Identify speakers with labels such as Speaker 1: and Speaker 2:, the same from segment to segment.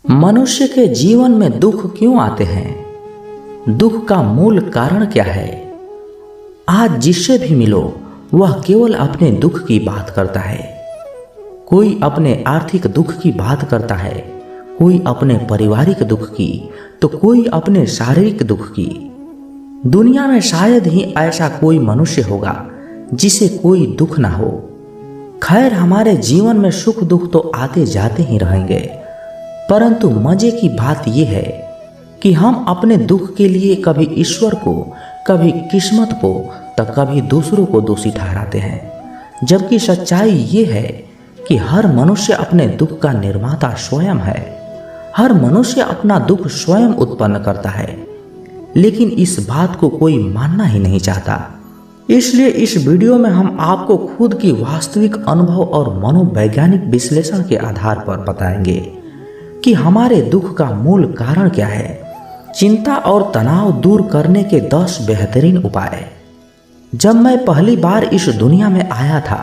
Speaker 1: मनुष्य के जीवन में दुख क्यों आते हैं? दुख का मूल कारण क्या है? आज जिससे भी मिलो वह केवल अपने दुख की बात करता है। कोई अपने आर्थिक दुख की बात करता है, कोई अपने पारिवारिक दुख की, तो कोई अपने शारीरिक दुख की। दुनिया में शायद ही ऐसा कोई मनुष्य होगा जिसे कोई दुख ना हो। खैर, हमारे जीवन में सुख दुख तो आते जाते ही रहेंगे, परंतु मजे की बात यह है कि हम अपने दुख के लिए कभी ईश्वर को, कभी किस्मत को, तो कभी दूसरों को दोषी ठहराते हैं। जबकि सच्चाई ये है कि हर मनुष्य अपने दुख का निर्माता स्वयं है। हर मनुष्य अपना दुख स्वयं उत्पन्न करता है, लेकिन इस बात को कोई मानना ही नहीं चाहता। इसलिए इस वीडियो में हम आपको खुद की वास्तविक अनुभव और मनोवैज्ञानिक विश्लेषण के आधार पर बताएंगे कि हमारे दुख का मूल कारण क्या है। चिंता और तनाव दूर करने के 10 बेहतरीन उपाय। जब मैं पहली बार इस दुनिया में आया था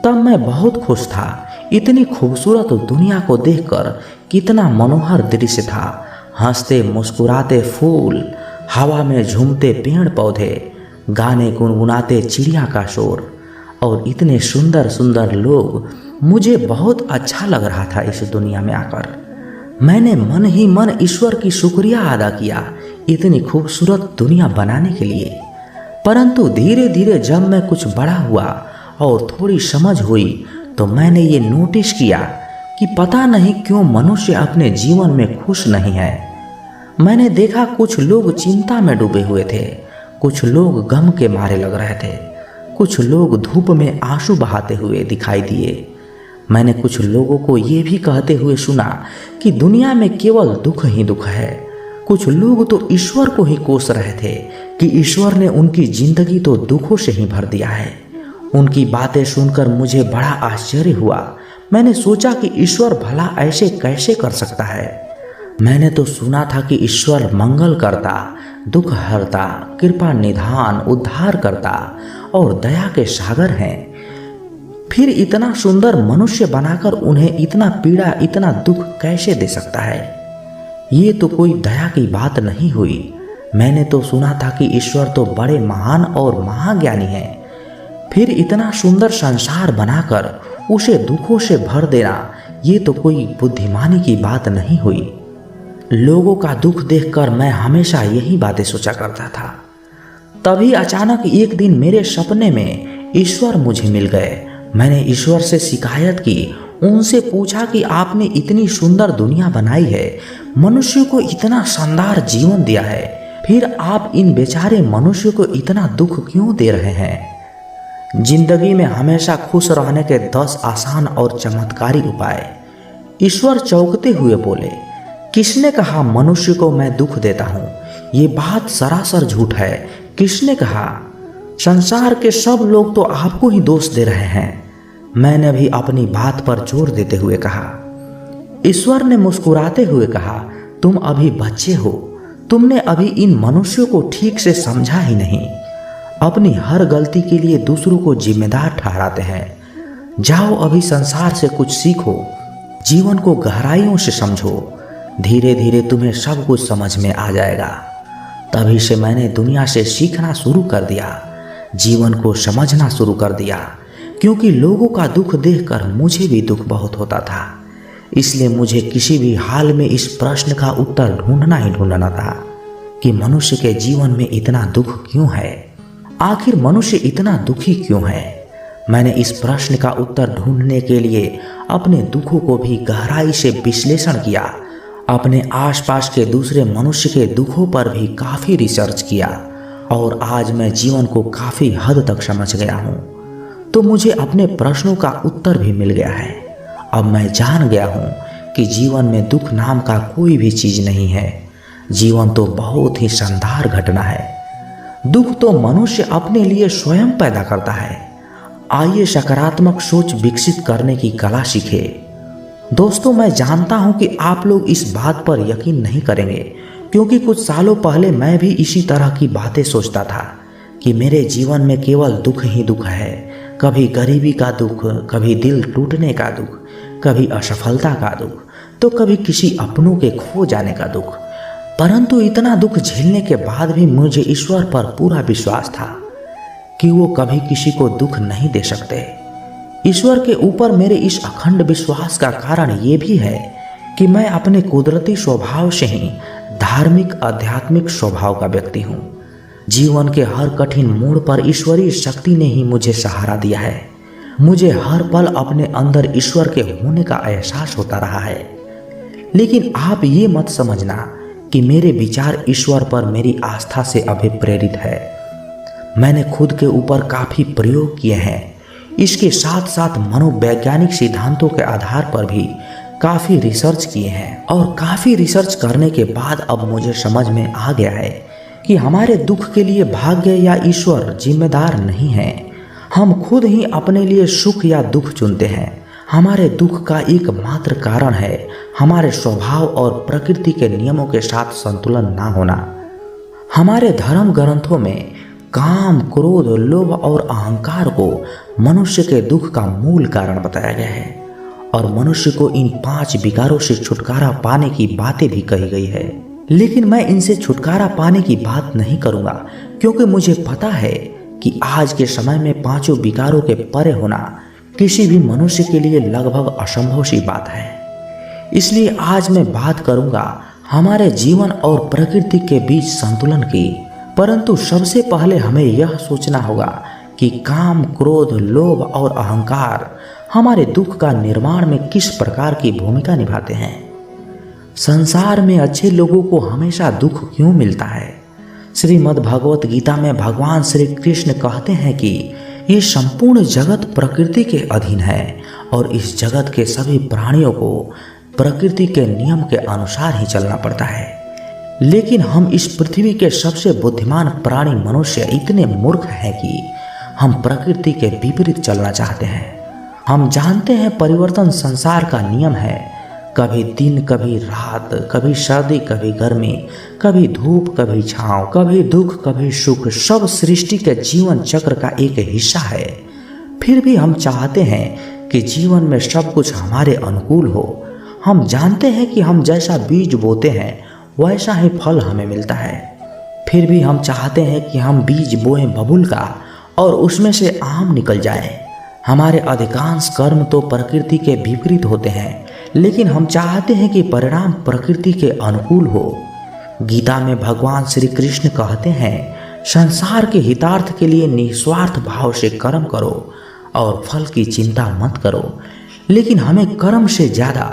Speaker 1: तब मैं बहुत खुश था। इतनी खूबसूरत दुनिया को देखकर कितना मनोहर दृश्य था। हंसते मुस्कुराते फूल, हवा में झूमते पेड़ पौधे, गाने गुनगुनाते चिड़िया का शोर और इतने सुंदर सुंदर लोग। मुझे बहुत अच्छा लग रहा था इस दुनिया में आकर। मैंने मन ही मन ईश्वर की शुक्रिया अदा किया इतनी खूबसूरत दुनिया बनाने के लिए। परंतु धीरे धीरे जब मैं कुछ बड़ा हुआ और थोड़ी समझ हुई तो मैंने ये नोटिस किया कि पता नहीं क्यों मनुष्य अपने जीवन में खुश नहीं है। मैंने देखा कुछ लोग चिंता में डूबे हुए थे, कुछ लोग गम के मारे लग रहे थे, कुछ लोग धूप में आंसू बहाते हुए दिखाई दिए। मैंने कुछ लोगों को ये भी कहते हुए सुना कि दुनिया में केवल दुख ही दुख है। कुछ लोग तो ईश्वर को ही कोस रहे थे कि ईश्वर ने उनकी जिंदगी तो दुखों से ही भर दिया है। उनकी बातें सुनकर मुझे बड़ा आश्चर्य हुआ। मैंने सोचा कि ईश्वर भला ऐसे कैसे कर सकता है। मैंने तो सुना था कि ईश्वर मंगल करता, दुख हरता, कृपा निधान, उद्धार करता और दया के सागर हैं। फिर इतना सुंदर मनुष्य बनाकर उन्हें इतना पीड़ा, इतना दुख कैसे दे सकता है? ये तो कोई दया की बात नहीं हुई। मैंने तो सुना था कि ईश्वर तो बड़े महान और महाज्ञानी हैं। फिर इतना सुंदर संसार बनाकर उसे दुखों से भर देना, ये तो कोई बुद्धिमानी की बात नहीं हुई। लोगों का दुख देखकर मैं हमेशा यही बातें सोचा करता था। तभी अचानक एक दिन मेरे सपने में ईश्वर मुझे मिल गए। मैंने ईश्वर से शिकायत की, उनसे पूछा कि आपने इतनी सुंदर दुनिया बनाई है, मनुष्य को इतना शानदार जीवन दिया है, फिर आप इन बेचारे मनुष्य को इतना दुख क्यों दे रहे हैं? जिंदगी में हमेशा खुश रहने के 10 आसान और चमत्कारी उपाय। ईश्वर चौंकते हुए बोले, किसने कहा मनुष्य को मैं दुख देता हूँ? ये बात सरासर झूठ है। किसने कहा? संसार के सब लोग तो आपको ही दोष दे रहे हैं। मैंने भी अपनी बात पर जोर देते हुए कहा। ईश्वर ने मुस्कुराते हुए कहा, तुम अभी बच्चे हो, तुमने अभी इन मनुष्यों को ठीक से समझा ही नहीं। अपनी हर गलती के लिए दूसरों को जिम्मेदार ठहराते हैं। जाओ अभी संसार से कुछ सीखो, जीवन को गहराइयों से समझो। धीरे धीरे तुम्हें सब कुछ समझ में आ जाएगा। तभी से मैंने दुनिया से सीखना शुरू कर दिया, जीवन को समझना शुरू कर दिया, क्योंकि लोगों का दुख देखकर मुझे भी दुख बहुत होता था। इसलिए मुझे किसी भी हाल में इस प्रश्न का उत्तर ढूंढना ही ढूंढना था कि मनुष्य के जीवन में इतना दुख क्यों है? आखिर मनुष्य इतना दुखी क्यों है? मैंने इस प्रश्न का उत्तर ढूंढने के लिए अपने दुखों को भी गहराई से विश्लेषण किया। अपने आसपास के दूसरे मनुष्य के दुखों पर भी काफ़ी रिसर्च किया और आज मैं जीवन को काफ़ी हद तक समझ गया हूँ। तो मुझे अपने प्रश्नों का उत्तर भी मिल गया है। अब मैं जान गया हूँ कि जीवन में दुख नाम का कोई भी चीज़ नहीं है। जीवन तो बहुत ही शानदार घटना है। दुख तो मनुष्य अपने लिए स्वयं पैदा करता है। आइए सकारात्मक सोच विकसित करने की कला सीखे। दोस्तों, मैं जानता हूँ कि आप लोग इस बात पर यकीन नहीं करेंगे, क्योंकि कुछ सालों पहले मैं भी इसी तरह की बातें सोचता था कि मेरे जीवन में केवल दुख ही दुख है। कभी गरीबी का दुख, कभी दिल टूटने का दुख, कभी असफलता का दुख, तो कभी किसी अपनों के खो जाने का दुख। परंतु इतना दुख झेलने के बाद भी मुझे ईश्वर पर पूरा विश्वास था कि वो कभी किसी को दुख नहीं दे सकते। ईश्वर के ऊपर मेरे इस अखंड विश्वास का कारण ये भी है कि मैं अपने कुदरती स्वभाव से ही धार्मिक आध्यात्मिक स्वभाव का व्यक्ति हूँ। जीवन के हर कठिन मोड़ पर ईश्वरीय शक्ति ने ही मुझे सहारा दिया है। मुझे हर पल अपने अंदर ईश्वर के होने का एहसास होता रहा है। लेकिन आप ये मत समझना कि मेरे विचार ईश्वर पर मेरी आस्था से अभिप्रेरित है। मैंने खुद के ऊपर काफी प्रयोग किए हैं। इसके साथ साथ मनोवैज्ञानिक सिद्धांतों के आधार पर भी काफी रिसर्च किए हैं और काफी रिसर्च करने के बाद अब मुझे समझ में आ गया है कि हमारे दुख के लिए भाग्य या ईश्वर जिम्मेदार नहीं है। हम खुद ही अपने लिए सुख या दुख चुनते हैं। हमारे दुख का एकमात्र कारण है हमारे स्वभाव और प्रकृति के नियमों के साथ संतुलन ना होना। हमारे धर्म ग्रंथों में काम, क्रोध, लोभ और अहंकार को मनुष्य के दुख का मूल कारण बताया गया है और मनुष्य को इन 5 विकारों से छुटकारा पाने की बातें भी कही गई है। लेकिन मैं इनसे छुटकारा पाने की बात नहीं करूंगा, क्योंकि मुझे पता है कि आज के समय में 5 विकारों के परे होना किसी भी मनुष्य के लिए लगभग असंभव सी बात है। इसलिए आज मैं बात करूंगा हमारे जीवन और प्रकृति के बीच संतुलन की। परंतु सबसे पहले हमें यह सोचना होगा कि काम, क्रोध, लोभ और अहंकार हमारे दुख का निर्माण में किस प्रकार की भूमिका निभाते हैं। संसार में अच्छे लोगों को हमेशा दुख क्यों मिलता है? श्रीमद् भगवत गीता में भगवान श्री कृष्ण कहते हैं कि ये संपूर्ण जगत प्रकृति के अधीन है और इस जगत के सभी प्राणियों को प्रकृति के नियम के अनुसार ही चलना पड़ता है। लेकिन हम इस पृथ्वी के सबसे बुद्धिमान प्राणी मनुष्य इतने मूर्ख हैं कि हम प्रकृति के विपरीत चलना चाहते हैं। हम जानते हैं परिवर्तन संसार का नियम है। कभी दिन, कभी रात, कभी सर्दी, कभी गर्मी, कभी धूप, कभी छांव, कभी दुख, कभी सुख, सब सृष्टि के जीवन चक्र का एक हिस्सा है। फिर भी हम चाहते हैं कि जीवन में सब कुछ हमारे अनुकूल हो। हम जानते हैं कि हम जैसा बीज बोते हैं वैसा ही फल हमें मिलता है। फिर भी हम चाहते हैं कि हम बीज बोएं बबूल का और उसमें से आम निकल जाए। हमारे अधिकांश कर्म तो प्रकृति के विपरीत होते हैं, लेकिन हम चाहते हैं कि परिणाम प्रकृति के अनुकूल हो। गीता में भगवान श्री कृष्ण कहते हैं, संसार के हितार्थ के लिए निस्वार्थ भाव से कर्म करो और फल की चिंता मत करो। लेकिन हमें कर्म से ज्यादा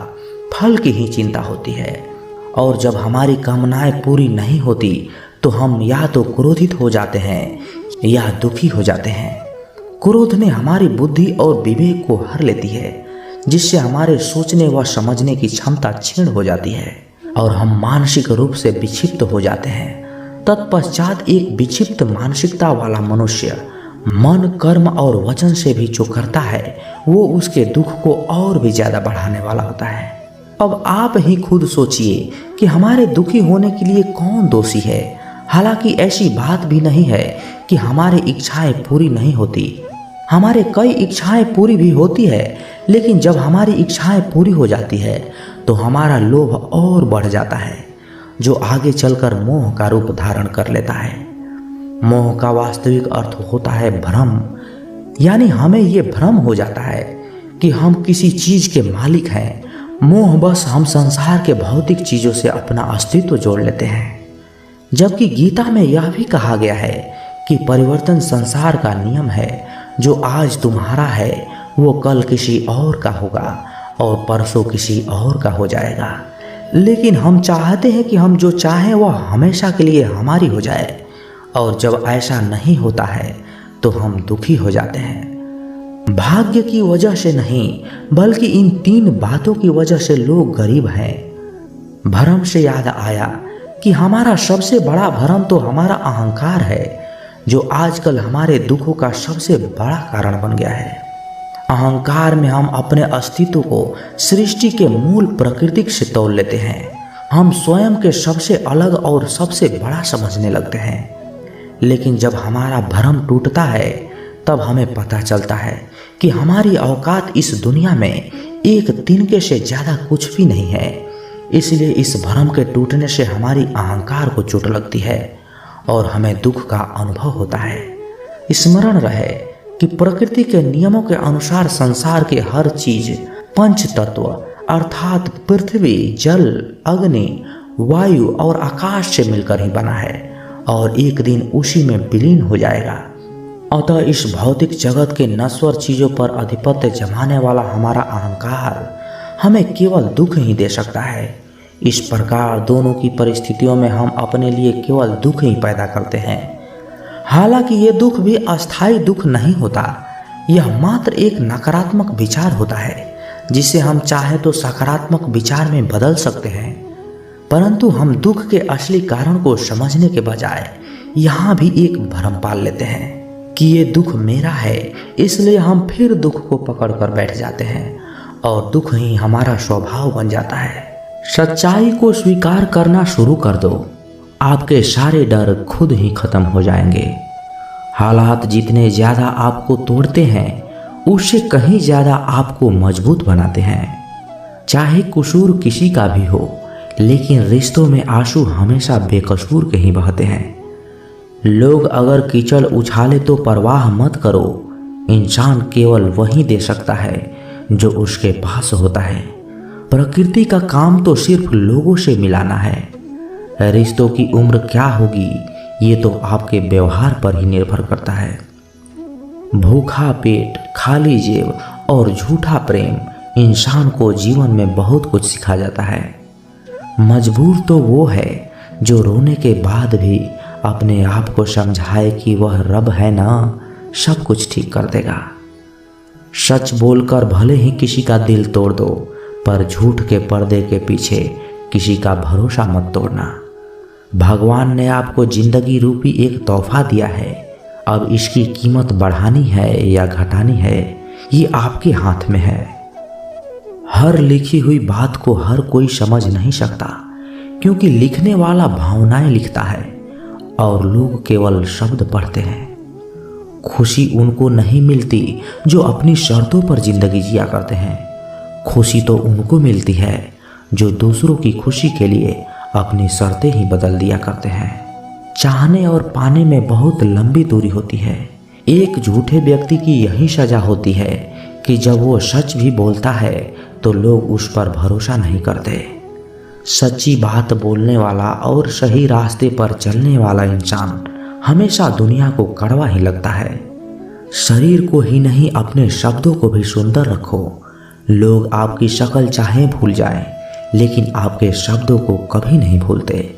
Speaker 1: फल की ही चिंता होती है और जब हमारी कामनाएं पूरी नहीं होती तो हम या तो क्रोधित हो जाते हैं या दुखी हो जाते हैं। क्रोध ने हमारी बुद्धि और विवेक को हर लेती है, जिससे हमारे सोचने व समझने की क्षमता क्षीण हो जाती है और हम मानसिक रूप से विक्षिप्त हो जाते हैं। तत्पश्चात एक विक्षिप्त मानसिकता वाला मनुष्य मन, कर्म और वचन से भी जो करता है वो उसके दुख को और भी ज्यादा बढ़ाने वाला होता है। अब आप ही खुद सोचिए कि हमारे दुखी होने के लिए कौन दोषी है। हालांकि ऐसी बात भी नहीं है कि हमारी इच्छाएं पूरी नहीं होती। हमारे कई इच्छाएं पूरी भी होती है, लेकिन जब हमारी इच्छाएं पूरी हो जाती है तो हमारा लोभ और बढ़ जाता है, जो आगे चलकर मोह का रूप धारण कर लेता है। मोह का वास्तविक अर्थ होता है भ्रम, यानी हमें ये भ्रम हो जाता है कि हम किसी चीज के मालिक हैं। मोह बस हम संसार के भौतिक चीजों से अपना अस्तित्व जोड़ लेते हैं, जबकि गीता में यह भी कहा गया है कि परिवर्तन संसार का नियम है। जो आज तुम्हारा है वो कल किसी और का होगा और परसों किसी और का हो जाएगा। लेकिन हम चाहते हैं कि हम जो चाहें वह हमेशा के लिए हमारी हो जाए, और जब ऐसा नहीं होता है तो हम दुखी हो जाते हैं। भाग्य की वजह से नहीं, बल्कि इन 3 बातों की वजह से लोग गरीब हैं। भ्रम से याद आया कि हमारा सबसे बड़ा भ्रम तो हमारा अहंकार है, जो आजकल हमारे दुखों का सबसे बड़ा कारण बन गया है। अहंकार में हम अपने अस्तित्व को सृष्टि के मूल प्रकृति से तोल लेते हैं। हम स्वयं के सबसे अलग और सबसे बड़ा समझने लगते हैं। लेकिन जब हमारा भ्रम टूटता है तब हमें पता चलता है कि हमारी औकात इस दुनिया में एक तिनके से ज्यादा कुछ भी नहीं है। इसलिए इस भ्रम के टूटने से हमारी अहंकार को चोट लगती है और हमें दुख का अनुभव होता है। स्मरण रहे कि प्रकृति के नियमों के अनुसार संसार के हर चीज पंच तत्व अर्थात पृथ्वी, जल, अग्नि, वायु और आकाश से मिलकर ही बना है और एक दिन उसी में विलीन हो जाएगा। अतः इस भौतिक जगत के नश्वर चीजों पर आधिपत्य जमाने वाला हमारा अहंकार हमें केवल दुख ही दे सकता है। इस प्रकार दोनों की परिस्थितियों में हम अपने लिए केवल दुख ही पैदा करते हैं। हालांकि ये दुख भी अस्थायी दुख नहीं होता, यह मात्र एक नकारात्मक विचार होता है जिसे हम चाहे तो सकारात्मक विचार में बदल सकते हैं। परंतु हम दुख के असली कारण को समझने के बजाय यहाँ भी एक भ्रम पाल लेते हैं कि ये दुख मेरा है, इसलिए हम फिर दुख को पकड़ कर बैठ जाते हैं और दुख ही हमारा स्वभाव बन जाता है। सच्चाई को स्वीकार करना शुरू कर दो, आपके सारे डर खुद ही खत्म हो जाएंगे। हालात जितने ज्यादा आपको तोड़ते हैं उससे कहीं ज्यादा आपको मजबूत बनाते हैं। चाहे कसूर किसी का भी हो, लेकिन रिश्तों में आंसू हमेशा बेकसूर के ही बहते हैं। लोग अगर कीचड़ उछाले तो परवाह मत करो, इंसान केवल वही दे सकता है जो उसके पास होता है। प्रकृति का काम तो सिर्फ लोगों से मिलाना है। रिश्तों की उम्र क्या होगी ये तो आपके व्यवहार पर ही निर्भर करता है। भूखा पेट, खाली जेब और झूठा प्रेम इंसान को जीवन में बहुत कुछ सिखा जाता है। मजबूर तो वो है जो रोने के बाद भी अपने आप को समझाए कि वह रब है ना, सब कुछ ठीक कर देगा। सच बोलकर भले ही किसी का दिल तोड़ दो, पर झूठ के पर्दे के पीछे किसी का भरोसा मत तोड़ना। भगवान ने आपको जिंदगी रूपी एक तोहफा दिया है, अब इसकी कीमत बढ़ानी है या घटानी है ये आपके हाथ में है। हर लिखी हुई बात को हर कोई समझ नहीं सकता, क्योंकि लिखने वाला भावनाएं लिखता है और लोग केवल शब्द पढ़ते हैं। खुशी उनको नहीं मिलती जो अपनी शर्तों पर जिंदगी जिया करते हैं। खुशी तो उनको मिलती है जो दूसरों की खुशी के लिए अपनी शर्तें ही बदल दिया करते हैं। चाहने और पाने में बहुत लंबी दूरी होती है। एक झूठे व्यक्ति की यही सजा होती है कि जब वो सच भी बोलता है तो लोग उस पर भरोसा नहीं करते। सच्ची बात बोलने वाला और सही रास्ते पर चलने वाला इंसान हमेशा दुनिया को कड़वा ही लगता है। शरीर को ही नहीं अपने शब्दों को भी सुंदर रखो। लोग आपकी शक्ल चाहे भूल जाएं, लेकिन आपके शब्दों को कभी नहीं भूलते।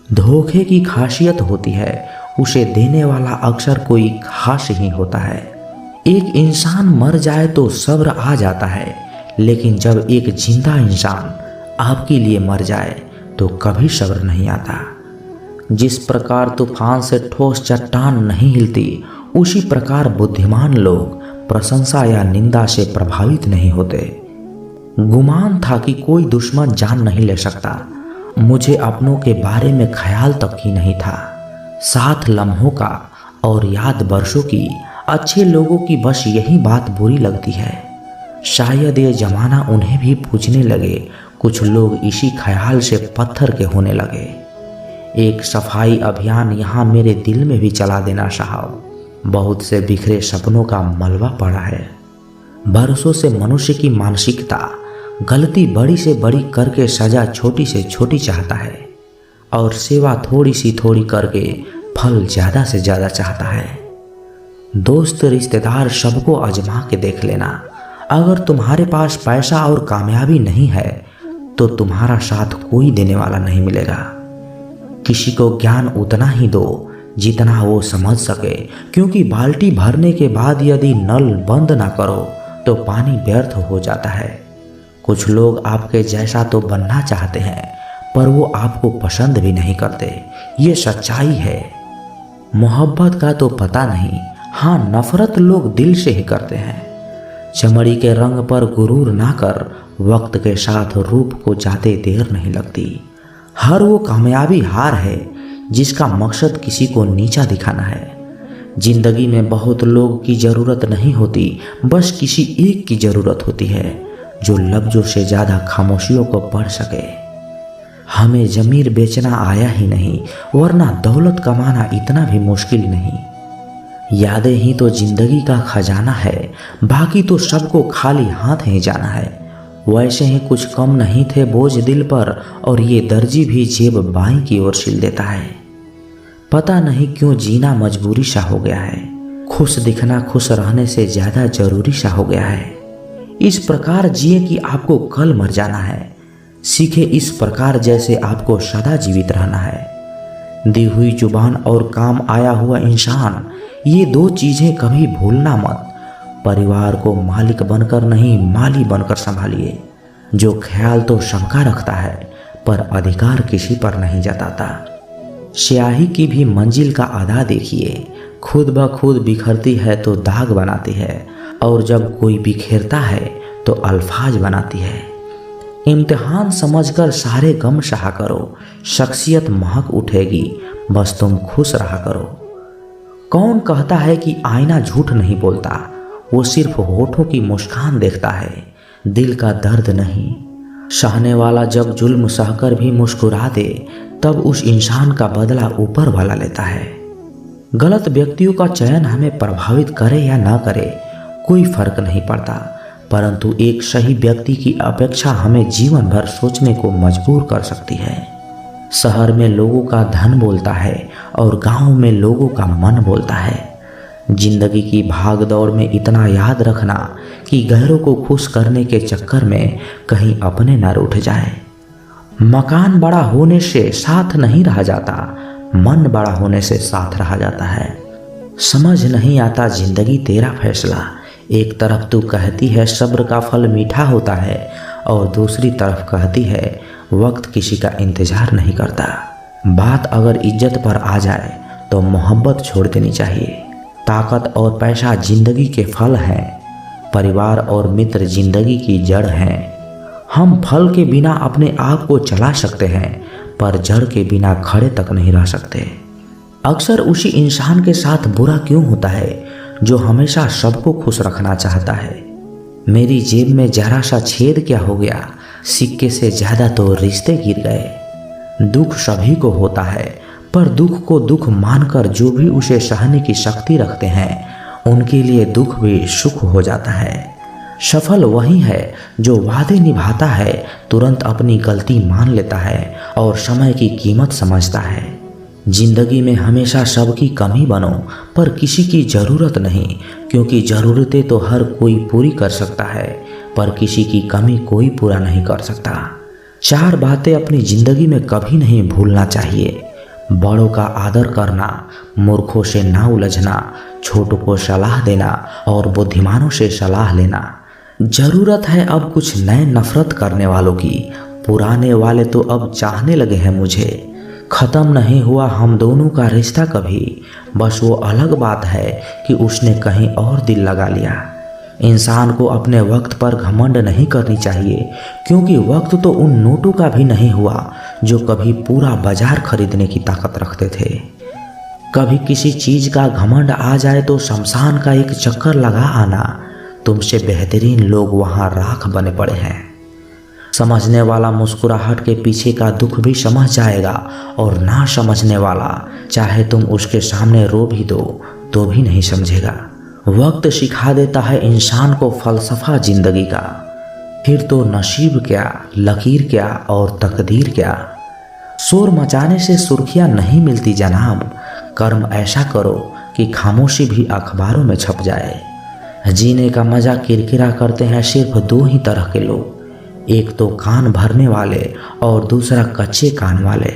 Speaker 1: धोखे की खासियत होती है उसे देने वाला अक्सर कोई खास ही होता है। एक इंसान मर जाए तो सब्र आ जाता है, लेकिन जब एक जिंदा इंसान आपके लिए मर जाए तो कभी सब्र नहीं आता। जिस प्रकार तूफान से ठोस चट्टान नहीं हिलती, उसी प्रकार बुद्धिमान लोग प्रशंसा या निंदा से प्रभावित नहीं होते। गुमान था कि कोई दुश्मन जान नहीं ले सकता। मुझे अपनों के बारे में ख्याल तक ही नहीं था। साथ लम्हों का और याद वर्षों की, अच्छे लोगों की बस यही बात बुरी लगती है। शायद ये जमाना उन्हें भी पूछने लगे। कुछ लोग इसी ख्याल से पत्थर के होने लगे। एक सफाई अभियान यहाँ मेरे दिल में भी चला देना साहब। बहुत से बिखरे सपनों का मलबा पड़ा है। बरसों से मनुष्य की मानसिकता गलती बड़ी से बड़ी करके सजा छोटी से छोटी चाहता है और सेवा थोड़ी सी थोड़ी करके फल ज्यादा से ज्यादा चाहता है। दोस्त रिश्तेदार सबको आजमा के देख लेना। अगर तुम्हारे पास पैसा और कामयाबी नहीं है तो तुम्हारा साथ कोई देने वाला नहीं मिलेगा। किसी को ज्ञान उतना ही दो जितना वो समझ सके, क्योंकि बाल्टी भरने के बाद यदि नल बंद ना करो तो पानी व्यर्थ हो जाता है। कुछ लोग आपके जैसा तो बनना चाहते हैं, पर वो आपको पसंद भी नहीं करते। ये सच्चाई है। मोहब्बत का तो पता नहीं, हाँ नफरत लोग दिल से ही करते हैं। चमड़ी के रंग पर गुरूर ना कर, वक्त के साथ रूप को जाते देर नहीं लगती। हर वो कामयाबी हार है जिसका मकसद किसी को नीचा दिखाना है। जिंदगी में बहुत लोग की जरूरत नहीं होती, बस किसी एक की जरूरत होती है जो लफ्जों से ज़्यादा खामोशियों को पढ़ सके। हमें ज़मीर बेचना आया ही नहीं, वरना दौलत कमाना इतना भी मुश्किल नहीं। यादें ही तो जिंदगी का खजाना है, बाकी तो सबको खाली हाथ ही जाना है। वैसे ही कुछ कम नहीं थे बोझ दिल पर, और ये दर्जी भी जेब बाईं की ओर सिल देता है। पता नहीं क्यों जीना मजबूरी सा हो गया है, खुश दिखना खुश रहने से ज़्यादा जरूरी सा हो गया है। इस प्रकार जिए कि आपको कल मर जाना है, सीखे इस प्रकार जैसे आपको सदा जीवित रहना है। दी हुई जुबान और काम आया हुआ इंसान, ये दो चीज़ें कभी भूलना मत। परिवार को मालिक बनकर नहीं, माली बनकर संभालिए। जो ख्याल तो सबका रखता है, पर अधिकार किसी पर नहीं जताता। स्याही की भी मंजिल का अदा देखिए, खुद ब खुद बिखरती है तो दाग बनाती है, और जब कोई बिखेरता है तो अल्फाज बनाती है। इम्तिहान समझकर सारे गम सहा करो, शख्सियत महक उठेगी, बस तुम खुश रहा करो। कौन कहता है कि आईना झूठ नहीं बोलता, वो सिर्फ होठों की मुस्कान देखता है, दिल का दर्द नहीं। सहने वाला जब जुल्म सहकर भी मुस्कुरा दे, तब उस इंसान का बदला ऊपर वाला लेता है। गलत व्यक्तियों का चयन हमें प्रभावित करे या ना करे कोई फर्क नहीं पड़ता, परंतु एक सही व्यक्ति की अपेक्षा हमें जीवन भर सोचने को मजबूर कर सकती है। शहर में लोगों का धन बोलता है और गांव में लोगों का मन बोलता है। जिंदगी की भाग दौड़ में इतना याद रखना कि गैरों को खुश करने के चक्कर में कहीं अपने न रूठ जाए। मकान बड़ा होने से साथ नहीं रहा जाता, मन बड़ा होने से साथ रहा जाता है। समझ नहीं आता जिंदगी तेरा फैसला, एक तरफ तू कहती है सब्र का फल मीठा होता है, और दूसरी तरफ कहती है वक्त किसी का इंतजार नहीं करता। बात अगर इज्जत पर आ जाए तो मोहब्बत छोड़ देनी चाहिए। ताकत और पैसा जिंदगी के फल हैं, परिवार और मित्र जिंदगी की जड़ हैं। हम फल के बिना अपने आप को चला सकते हैं, पर जड़ के बिना खड़े तक नहीं रह सकते। अक्सर उसी इंसान के साथ बुरा क्यों होता है जो हमेशा सबको खुश रखना चाहता है। मेरी जेब में जरा सा छेद क्या हो गया, सिक्के से ज़्यादा तो रिश्ते गिर गए। दुख सभी को होता है, पर दुख को दुख मानकर जो भी उसे सहने की शक्ति रखते हैं, उनके लिए दुख भी सुख हो जाता है। सफल वही है जो वादे निभाता है, तुरंत अपनी गलती मान लेता है और समय की कीमत समझता है। जिंदगी में हमेशा सबकी कमी बनो, पर किसी की ज़रूरत नहीं, क्योंकि ज़रूरतें तो हर कोई पूरी कर सकता है, पर किसी की कमी कोई पूरा नहीं कर सकता। चार बातें अपनी ज़िंदगी में कभी नहीं भूलना चाहिए। बड़ों का आदर करना, मूर्खों से ना उलझना, छोटों को सलाह देना और बुद्धिमानों से सलाह लेना। ज़रूरत है अब कुछ नए नफरत करने वालों की, पुराने वाले तो अब चाहने लगे हैं मुझे। ख़त्म नहीं हुआ हम दोनों का रिश्ता कभी, बस वो अलग बात है कि उसने कहीं और दिल लगा लिया। इंसान को अपने वक्त पर घमंड नहीं करनी चाहिए, क्योंकि वक्त तो उन नोटों का भी नहीं हुआ जो कभी पूरा बाजार खरीदने की ताकत रखते थे। कभी किसी चीज़ का घमंड आ जाए तो शमशान का एक चक्कर लगा आना, तुमसे बेहतरीन लोग वहाँ राख बने पड़े हैं। समझने वाला मुस्कुराहट के पीछे का दुख भी समझ जाएगा, और ना समझने वाला चाहे तुम उसके सामने रो भी दो तो भी नहीं समझेगा। वक्त सिखा देता है इंसान को फलसफा जिंदगी का, फिर तो नसीब क्या, लकीर क्या और तकदीर क्या। शोर मचाने से सुर्खियां नहीं मिलती जनाब, कर्म ऐसा करो कि खामोशी भी अखबारों में छप जाए। जीने का मजा किरकिरा करते हैं सिर्फ दो ही तरह के लोग, एक तो कान भरने वाले और दूसरा कच्चे कान वाले।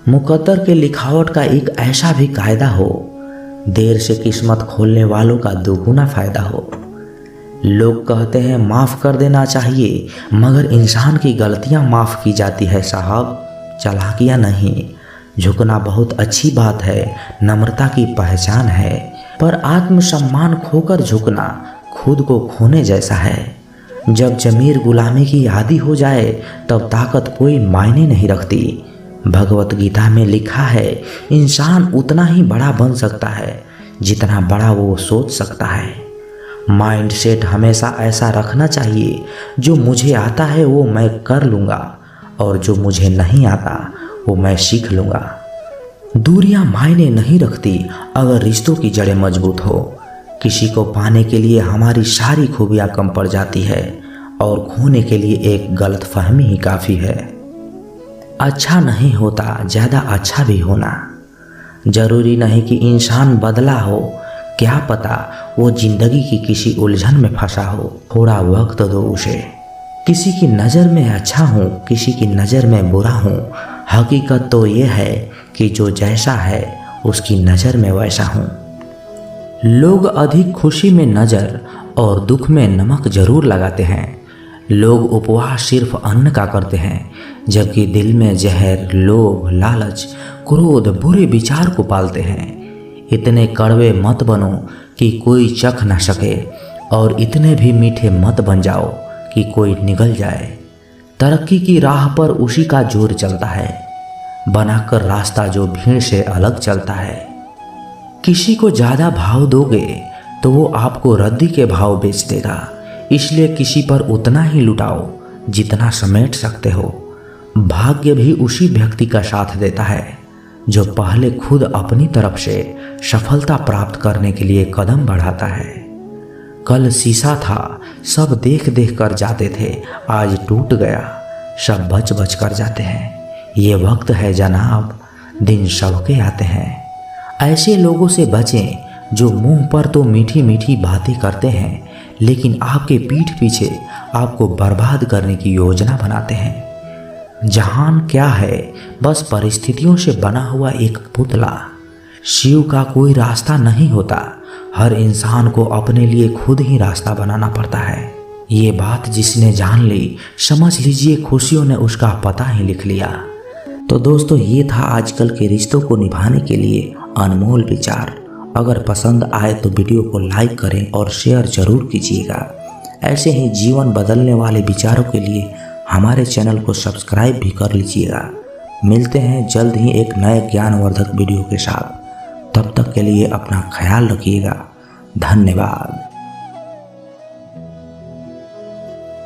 Speaker 1: मुकद्दर के लिखावट का एक ऐसा भी कायदा हो, देर से किस्मत खोलने वालों का दोगुना फायदा हो। लोग कहते हैं माफ़ कर देना चाहिए, मगर इंसान की गलतियां माफ़ की जाती है साहब, चालाकियां नहीं। झुकना बहुत अच्छी बात है, नम्रता की पहचान है, पर आत्मसम्मान खोकर झुकना खुद को खोने जैसा है। जब ज़मीर गुलामी की आदी हो जाए तब ताकत कोई मायने नहीं रखती। भगवत गीता में लिखा है इंसान उतना ही बड़ा बन सकता है जितना बड़ा वो सोच सकता है। माइंडसेट हमेशा ऐसा रखना चाहिए, जो मुझे आता है वो मैं कर लूँगा और जो मुझे नहीं आता वो मैं सीख लूँगा। दूरियां मायने नहीं रखती अगर रिश्तों की जड़ें मजबूत हो। किसी को पाने के लिए हमारी सारी खूबियां कम पड़ जाती है और खोने के लिए एक गलतफहमी ही काफ़ी है। अच्छा नहीं होता ज़्यादा अच्छा भी होना। जरूरी नहीं कि इंसान बदला हो, क्या पता वो जिंदगी की किसी उलझन में फंसा हो। थोड़ा वक्त दो उसे। किसी की नज़र में अच्छा हूँ, किसी की नज़र में बुरा हूँ। हकीकत तो ये है कि जो जैसा है उसकी नज़र में वैसा हूँ। लोग अधिक खुशी में नज़र और दुख में नमक जरूर लगाते हैं। लोग उपवास सिर्फ अन्न का करते हैं, जबकि दिल में जहर, लोभ, लालच, क्रोध, बुरे विचार को पालते हैं। इतने कड़वे मत बनो कि कोई चख न सके और इतने भी मीठे मत बन जाओ कि कोई निगल जाए। तरक्की की राह पर उसी का जोर चलता है, बनाकर रास्ता जो भीड़ से अलग चलता है। किसी को ज़्यादा भाव दोगे तो वो आपको रद्दी के भाव बेच देगा, इसलिए किसी पर उतना ही लुटाओ जितना समेट सकते हो। भाग्य भी उसी व्यक्ति का साथ देता है जो पहले खुद अपनी तरफ से सफलता प्राप्त करने के लिए कदम बढ़ाता है। कल शीशा था, सब देख देख कर जाते थे, आज टूट गया, सब बच बच कर जाते हैं। ये वक्त है जनाब, दिन सबके आते हैं। ऐसे लोगों से बचें जो मुंह पर तो मीठी मीठी बातें करते हैं, लेकिन आपके पीठ पीछे आपको बर्बाद करने की योजना बनाते हैं। जहान क्या है, बस परिस्थितियों से बना हुआ एक पुतला। शिव का कोई रास्ता नहीं होता, हर इंसान को अपने लिए खुद ही रास्ता बनाना पड़ता है। ये बात जिसने जान ली, समझ लीजिए खुशियों ने उसका पता ही लिख लिया। तो दोस्तों, ये था आजकल के रिश्तों को निभाने के लिए अनमोल विचार। अगर पसंद आए तो वीडियो को लाइक करें और शेयर जरूर कीजिएगा। ऐसे ही जीवन बदलने वाले विचारों के लिए हमारे चैनल को सब्सक्राइब भी कर लीजिएगा। मिलते हैं जल्द ही एक नए ज्ञानवर्धक वीडियो के साथ। तब तक के लिए अपना ख्याल रखिएगा। धन्यवाद।